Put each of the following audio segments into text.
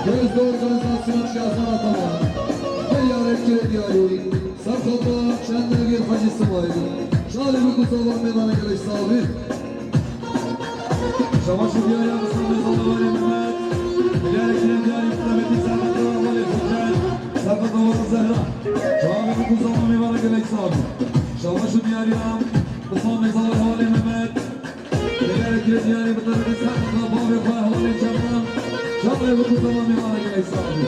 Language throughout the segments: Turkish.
Gözde organizasyon şahsan atama Beyyar etkile diyari Sarkaba Şendegir Hacı İsmail Şalimi Kusavan Meydan'a geliş sahibi Şamaşı diyari Mustafa Zalavali Mehmet Beyyar etkile diyari Mehmet'in Serhat Zalavali Fıkret Serhat Zalavali Zehra Şalimi Kusavan Meydan'a geliş sahibi Şamaşı diyari Mustafa Zalavali Mehmet Beyyar etkile diyari Mehmet'in Serhat Zalavali Fıkret Şalimi Kusavan Meydan'a geliş sahibi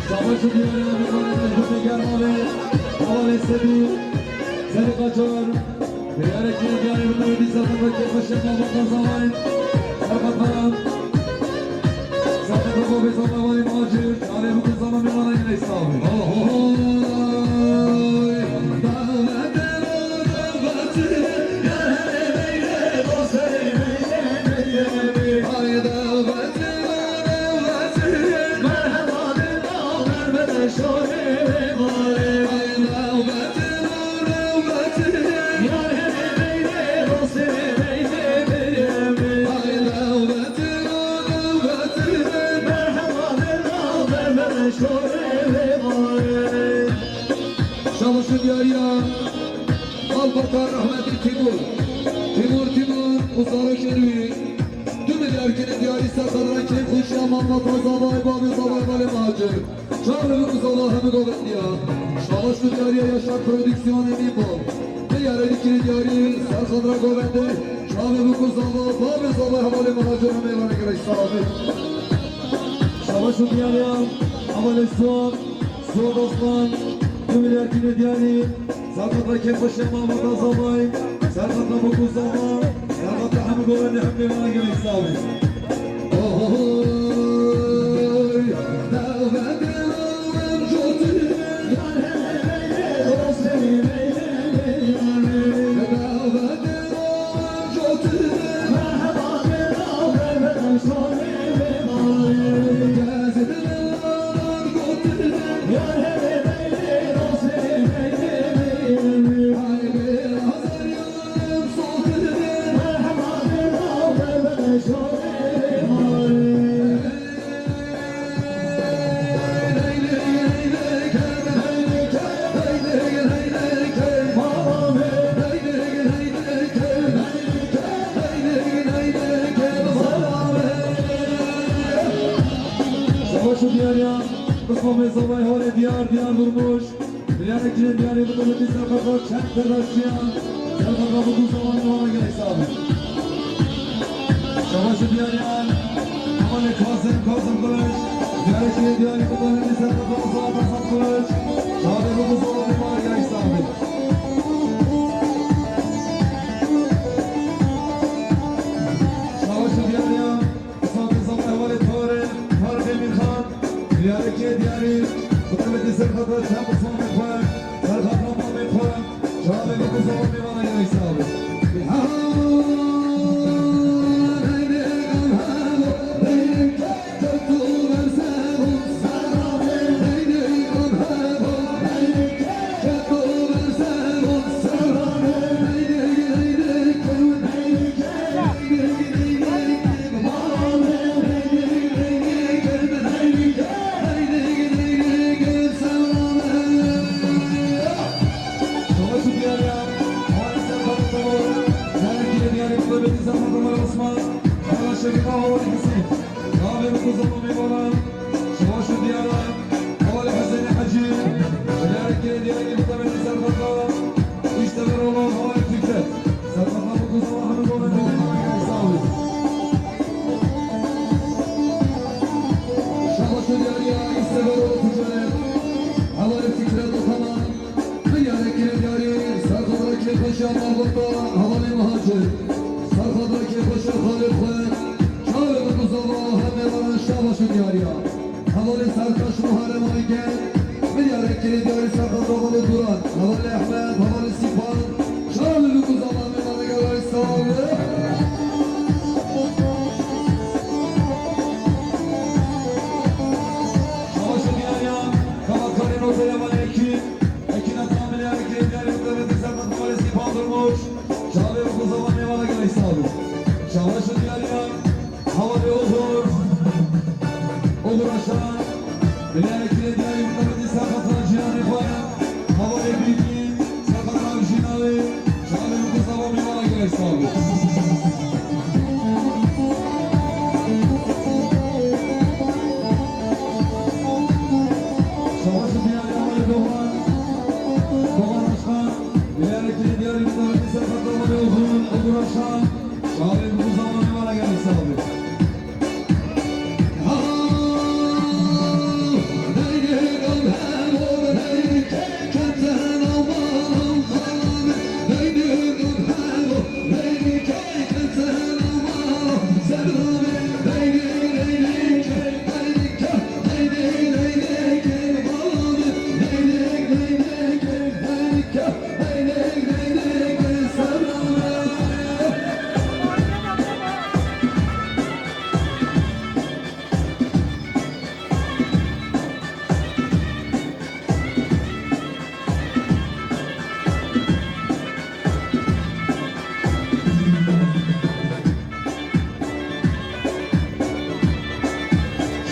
Şamaşı diyari Mehmet'in Germali Havale Sedu Seni kaçar Beyyar etkile diyari Mehmet'in Serhat Zalavali Fıkret Serhat Baran Serhat Zalavali Macir Şalimi Kusavan Meydan'a geliş sahibi Çalışın yarıya Albakar rahmetli Timur Uzarı Şervi Tümül erkinin diyarı sakadran kim kuşya Mamma Tazavay Babi Zavay Vali Macir Çağrı'nın uzalı Hamid Ovetliya Çalışın yarıya Yaşar Prodüksiyon Emin Bol Beyyar erkinin diyarı Sarkadra Govende Çağrı'nın uzalı Babi Zavay Vali Macir Meyvan'a gerek sahibi Şamaşı diyari Havale Suat Suat Osman Tümül erkine diyari Serhat'la Kekbaşı Mahmut Azamay Serhat'la Mokuz Zaman Serhat'la Hamid Ovenli Hamdi Bana gerek sahibi Şamaşı diyari Mustafa Zavay Hale diyar durmuş Beyyar etkile diyari Mehmet'in Serhat'la Çentler Raşiyan Serhat'la Mokuz Zaman Meyvan'a gerek sahibi Şamaşı diyari Havale Kasım Kılıç Beyyar etkile diyari Mehmet'in Serhat'la Mustafa Hasan Kılıç Şahane Mokuz Zaman Meyvan'a gerek sahibi Şamaşı diyari Mustafa Zavay Hale Tarık Emirhan Beyyar etkile diyari Mehmet'in Serhat'la Çentler Raşiyan Serhat'la Muhammed Koran Şahane Mokuz Zaman Meyvan'a gerek sahibi Şamaşı Çamaşır yarıya, havali olur. Olur aşağı. Bilerek diğer yurtlarını sakatan Cihan'ı koyan. Havali bilgi, sakatan Cihan'ı. Çağrı bu zaman bir bana gerek sağlık. Çamaşır yarıya, havali doğan. Doğan aşağı. Bilerek diğer yurtlarını sakatan havali olur aşağı. Çağrı bu zaman bir bana gerek sağlık.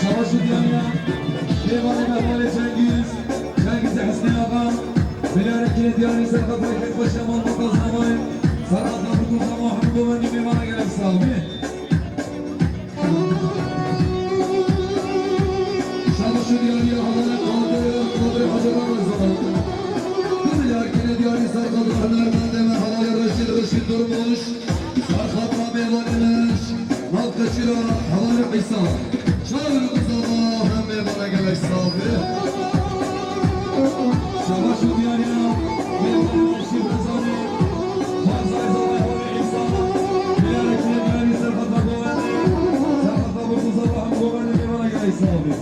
Savaşı dünya, Devani Mehmali Cengiz Hüsnü Ağa, Bilarekili Diyarı Serkat Raket Paşa Malmak Azamay, Saratla Bukurza Muhammed Oğlan'ı bir bana gerek sahibi. Savaşı dünya havale kaldı Hacer'ın zaman. Bilarekili Diyarı Serkat Rahner'den deme havale Reşit durmuş. Serkat Rahmer'lenmiş, Malkaçıra havale İsa. Çağrı bu zaman hem bana gerek sahibi. Savaşı dünya, Devani Reşit Rızani, Fazlay Zavay Havale İsa, Bilarekili Diyarı Serkat Oğlan'ı, Saratla Bukurza Muhammed Oğlan'ı bir bana gerek sahibi.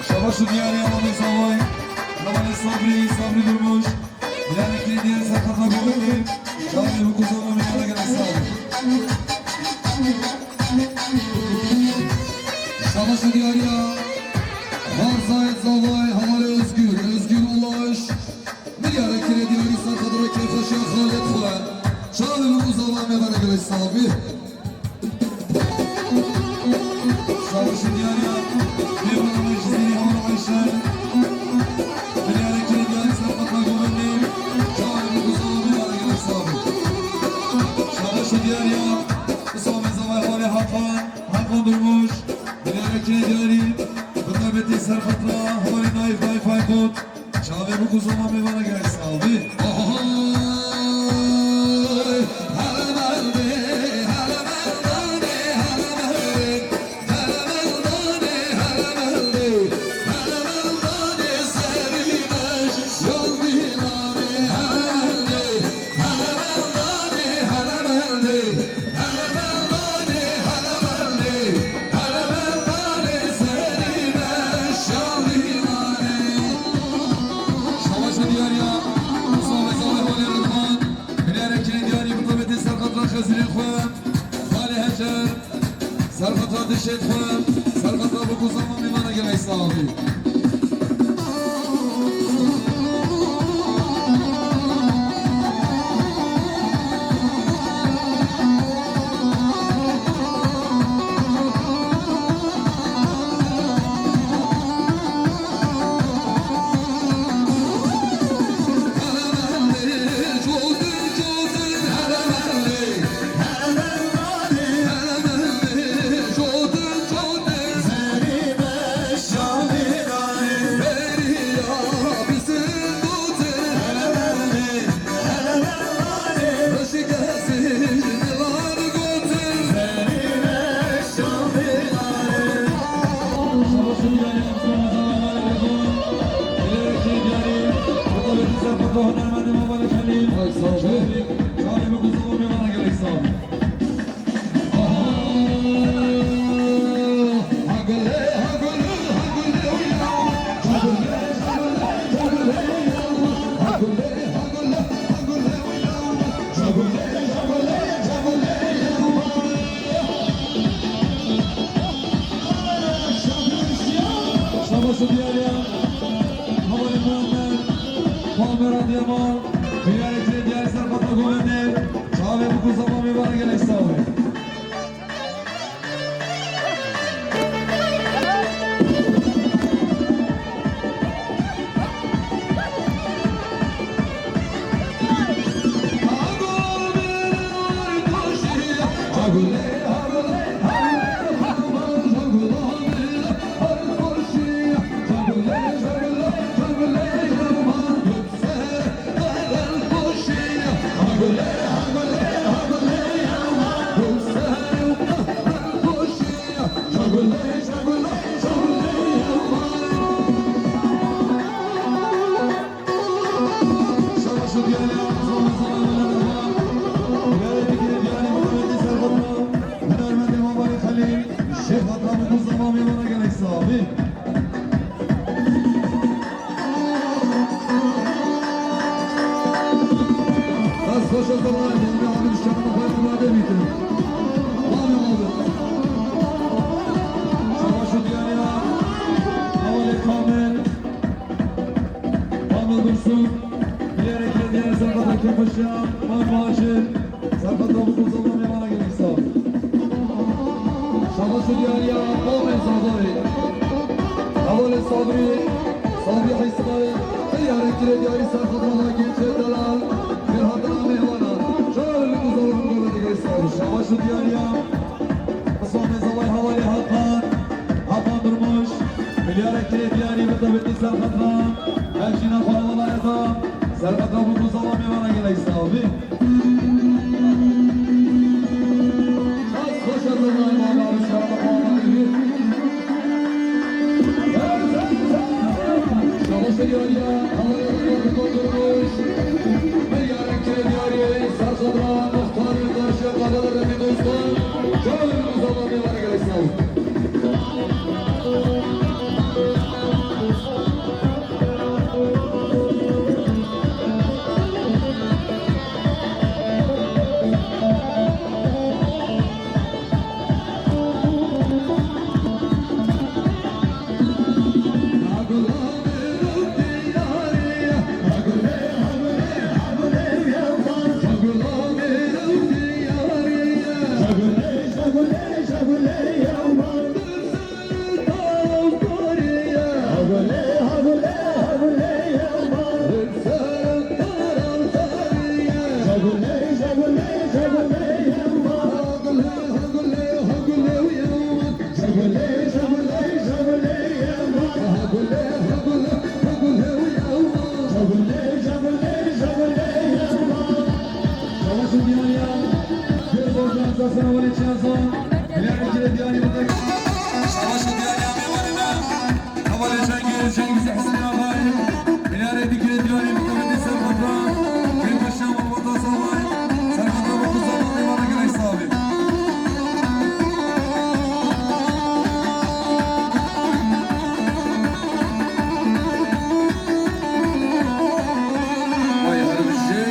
Savaşı diğer yamanı savay, yamanı sabri durmuş. Bilal'deki diğer sakata gömülü, Çağrı hukuk zamanı yana gerek sağlık. Savaşı diyarya, Varzayet Zavay, Havale Özgür Ulaş. Bilarekili Diyarı Serkat Raket Paşa Halet Kılan. Çağrı bu zaman ve bana gerek sahibi. Savaşı diğer ya, bir bana meclisini havana başlar. Bilal'deki diğer sakata gömülü, Çağrı hukuk zamanı yana gerek sağlık. Savaşı diğer ya, Musammed Zavay Havale Hakan durmuş. Bilal'deki diğeri, Bınnabeti Serfatra, Havale Naif Aykut. Çağrı hukuk zamanı bana gerek sağlık. Serkata dişet koyar, Serkata bu kuzaman bir bana gerek sahibi. abi. Şahane kuzalım yuvana gerek sağ abi. Şabaşı Diyarya, Havali Muhammed, Muammer Adıyaman, Biyaretli Diyar Serfat'a Govendi, Şahane kuzalım yuvana gerek sağ abi. Abi. Az koşa zaman Emre abi dükkanıma koyma demeydim. Abi abi. Şabaşı Diyarya, Havali Kamil, Kamil Dursun, Biyaretli Diyar Serfat'a Kepaşya, Mahmacı, Serfat'a bu kuzalım yuvana gerek sağ abi. Şabaşı Diyarya, Muhammed Zadari. Havale Sabri, Sabri İsmail, Biyaretli Diyarı Serfat'a Gençe Dalal, Mirhat'ın Mehvana. Şöyle uzalım böyle göster. Şabaşı Diyarya, Osman Mezalay Havali Hakan, Hakan Durmuş, Biyaretli Diyarı Mıtabetli Serfat'a, Elçina Fanalılaya'da, Serfat'a bu kuzalım yuvana gerek sağ abi. Az koşa zaman abi dükkanıma koyma demeydim. Şabaşı Diyarya, havale Muhammed koydurmuş. Biyaretli Diyarı Serfat'a muhtarı karşı kadaları bir dostum. Şöyle uzalım böyle göster. Şabaşı Diyarya, bir organizasyon havali içinazon, Biyaretli Diyarı Mıtabetli Şabaşı Diyarya Mevali'ne, Havali Cengiz, Cengiz Hüsnü Ağay, Biyaretli Diyarı Mıtabetli Serfat'a, Kepaşya Mahmut'a Savay, Serfat'a bu kuzalım yuvana gerek sağ abi. Vay harbisi.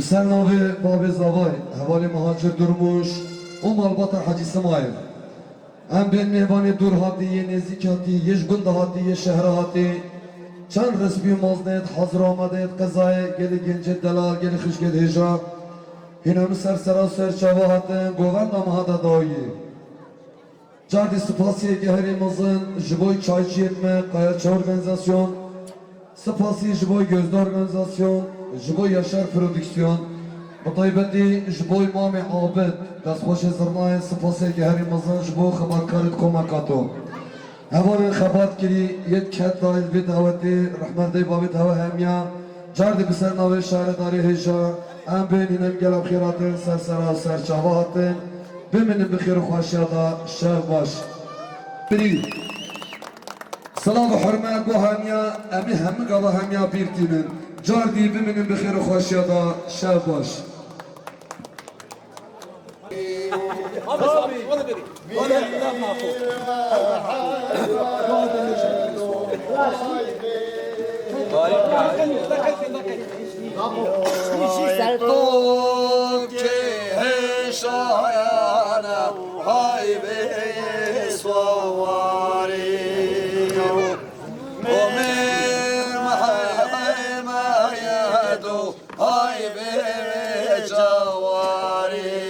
Sen navi babi zavay, havali muhacir durmuş, o malbata Hacı İsmail. Em ben mehbani dur hati, ye nezik hati, yeş gund hati, ye şehre hati. Çan resmi maznet, hazır amadet, kazaya, geli gencet delal, geli khişged heja. Hinam sersera serçava hatin, govenda mahada dayi. Cardi spasiye geherimizin, jiboy çayçı yetme, kayaçı organizasyon. Spasiye jiboy gözde organizasyon, jiboy yaşar prodüksiyon. Mutaybeti jiboy mami abed, destxoş zırnaya spasiye geherimizin, jiboy xabarkarit komakato. Hevalin xabat kiri, yet ket dahil bir daveti, rahmeti babit hava hemya. Cardi biser navi şahredari heja. Em beyninem gelab khiratin, sersera serçava hatin. Biminim bixir xoşyada, şer baş. Biri. Salam ve hürmet bu hemya, emi hemi gala hemya birtinin. Cardi biminim bixir xoşyada, şer baş. Sertop ki heşayana haybe svavari Omer mahaymayadu haybe cavari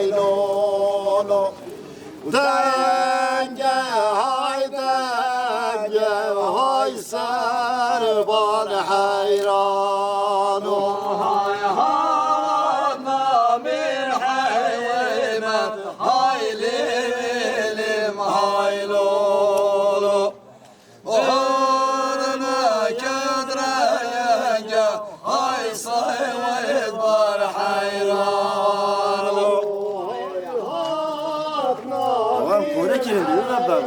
haylolo denge hay serban hayrano hay hanna mir haymet haylim haylolo Orna kedrenge hay sayvet bar hayrano Tamam kore kirin diyor Rabbim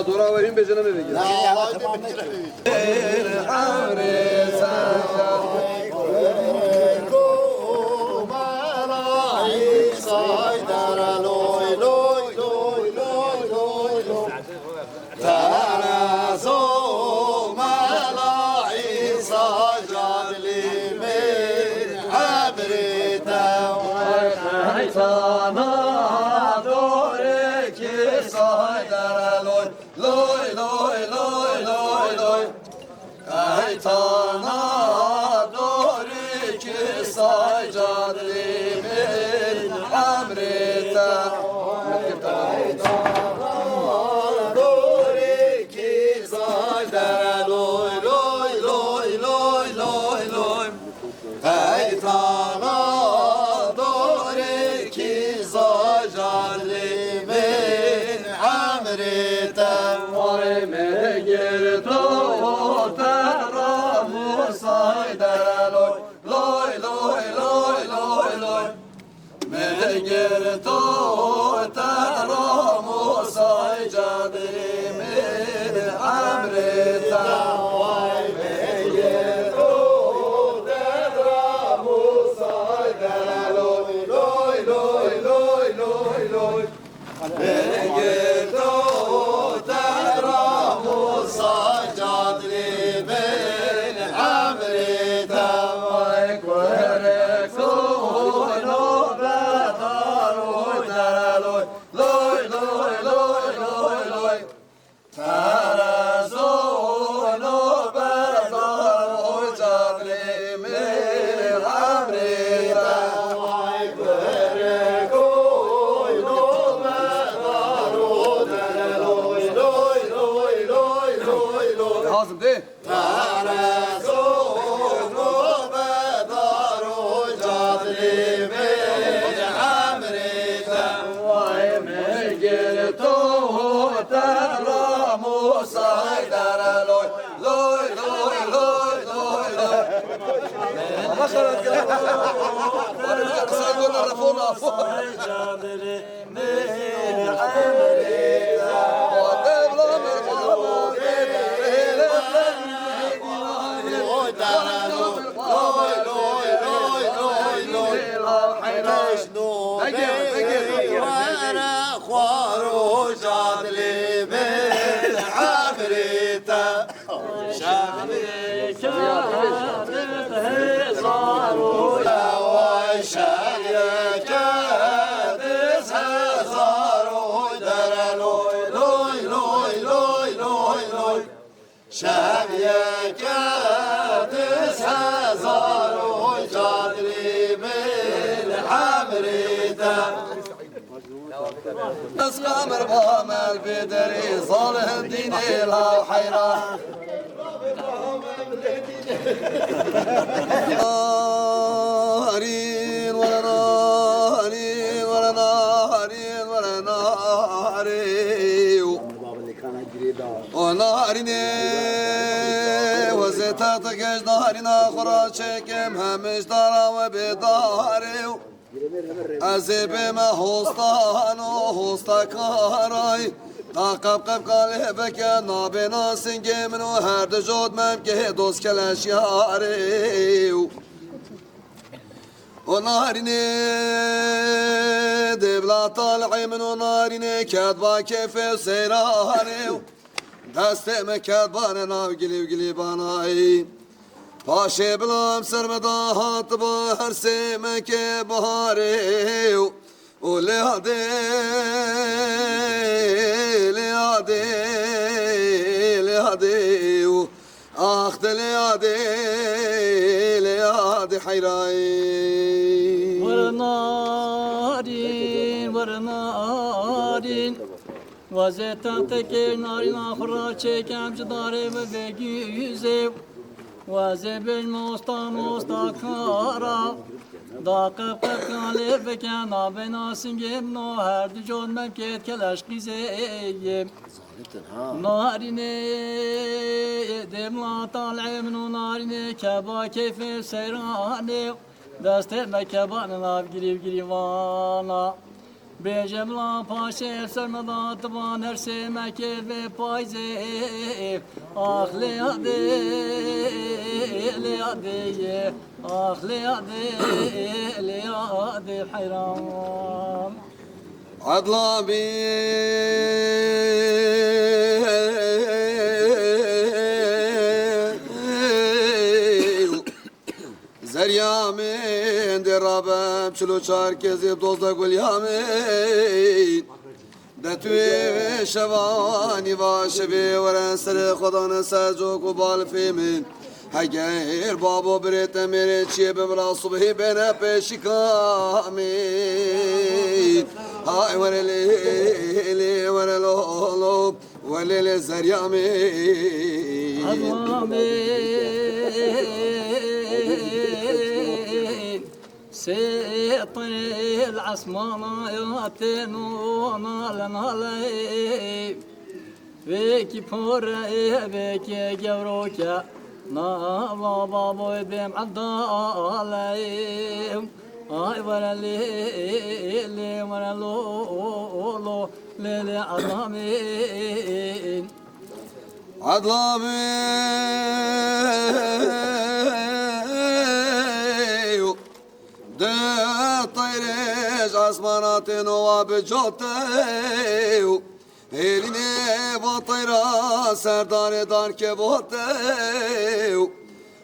Dora vereyim becene mi vereyim? Kaytana doğru ki saydara loy loy loy loy loy loy Kaytana doğru ki saydalimin emrite Doğru ki zaydere loy loy loy loy loy loy Kaytana doğru ki zaydalimin emrite Varime girdi o teramu saydara loy loy loy loy loy loy Me girdi o teramu saydalimin emrite Lazım değil. Vay me girdi o teramu saydara loy loy loy loy loy loy Ama şarap gel. Var ya saygolar fona fona. شهيك تسهزار وجادري من حمريته اسقامر بامل بدري صالح الدين لا حيران نارين ولا نارين ولا نارين ولا نارين ونارين وزيتاتك نارين خرا شكم همش دارا وبداري Azibime hostan o hosta karay Takap kap kalbek ya nabena singemin o her de jodmem ki dost keleş yari O narine devlat al'imin o narine kadba kefe seyrani Desteme kadbane nav gili banay Paşe bilam sermeda hatba her semeke bahare O lehade lehade lehade Ah de lehade lehade hayray Varnarin Vazetten teker narin ahura çekem cidare ve vegüzev Vazebil mosta kara Daqıp kakale ve kana benasin gemno her dücon memket keleş gizeyim Narine demla tal'im narine keba keyfe seyrane Deste mekebanın av girip vana Becemla paşe sermada tıban her semeke ve payze Ah leyade leyade Ah leyade leyade hayran Adla bi Zeryamin de رابم چلو چار کزی دوزده گل یامین دتوی شوانی و شبی ورن سر خدا نسجوک و بالفی من اگر بابا بريت میره چیه بمرا صبحی بنا پیشی کامین های ورلی ورلولو ولل زریامین آمين سيطر العصمانات نونا لي بيكي بورا بيكي جوروكا نا بابا بيم عدالي اي ورا لي ورا لو لي عظامين عظامي ده طيرج عصمانات نواب جوتي elini batayra serdane dar ke bote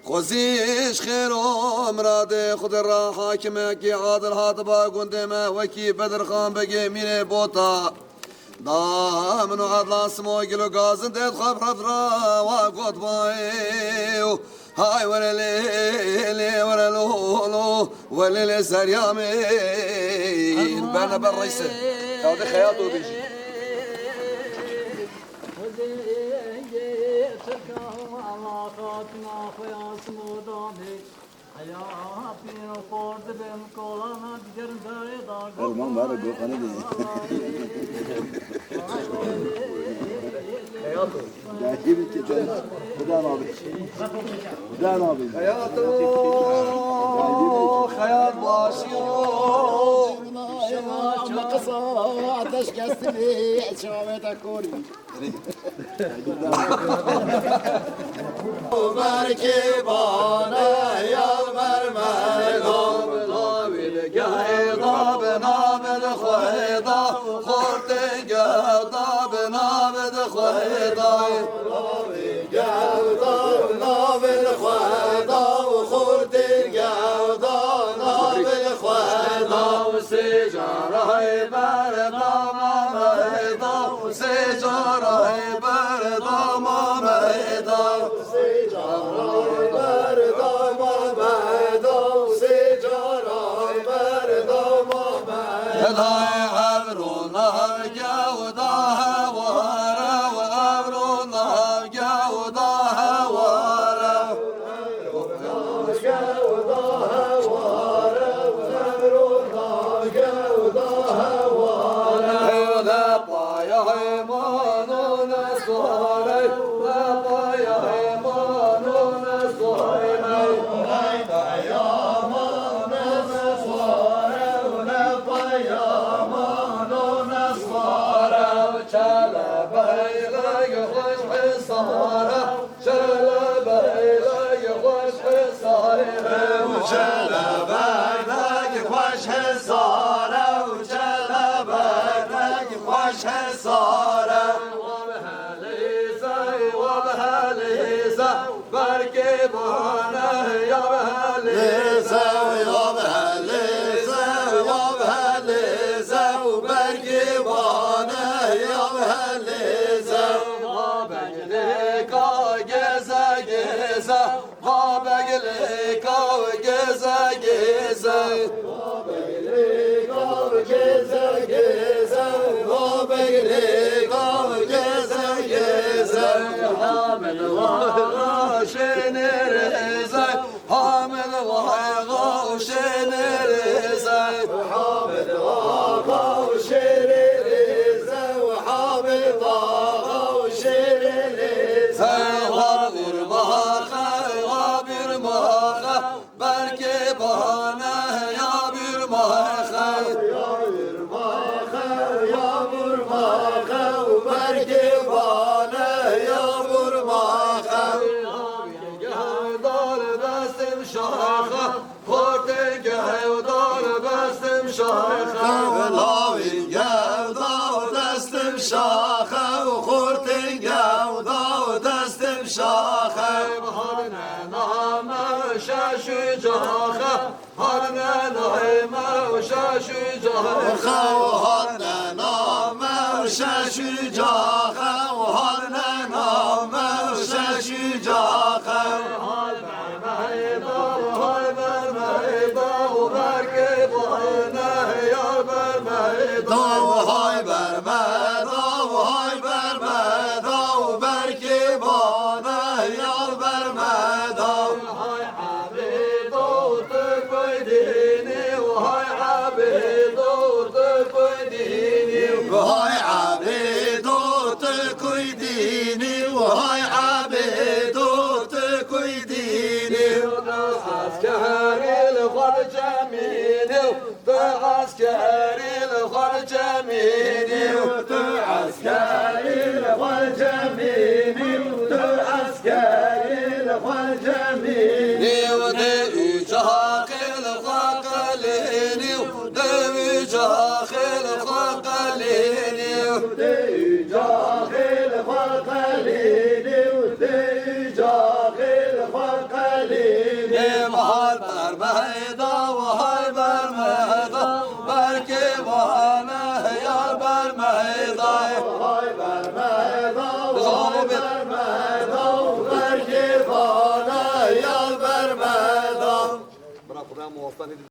خوزیش خیرم راده خود را حاکمه کی عادل هات با گنده ما وکی بدر خان بگی میره بوتا دامن و عدل سمو گلو گازن دید خبرت را و گود بایو های ورلی ورلولو ولل سریامین برنا بر رئیسه تاوده خیاطو بیجی Erman var ya Gökhan'ı diye. Gibi ki canım. Budan abi. Budan abi. Hayatım, hayat başlıyor. Ama kısa ateş kestimi şahmet akor. Belki bana yal vermez. هرنا نايمة وشاشجاه خوهرنا نام شجاخ وهرنا نام شجاخ وهاي برمدا وهاي برمدا وبركي بانا يا برمدا هاي عبيد وتكويديني وهاي عبيد وتكويديني وهاي عبيد تكويديني وهاي عبيد تكويديني عسكري الخرج ميني عسكري الخرج ميني عسكري الخرج ميني عسكري الخرج ميني ودي جاخل الخاقليني ودي جاخل الخاقليني ودي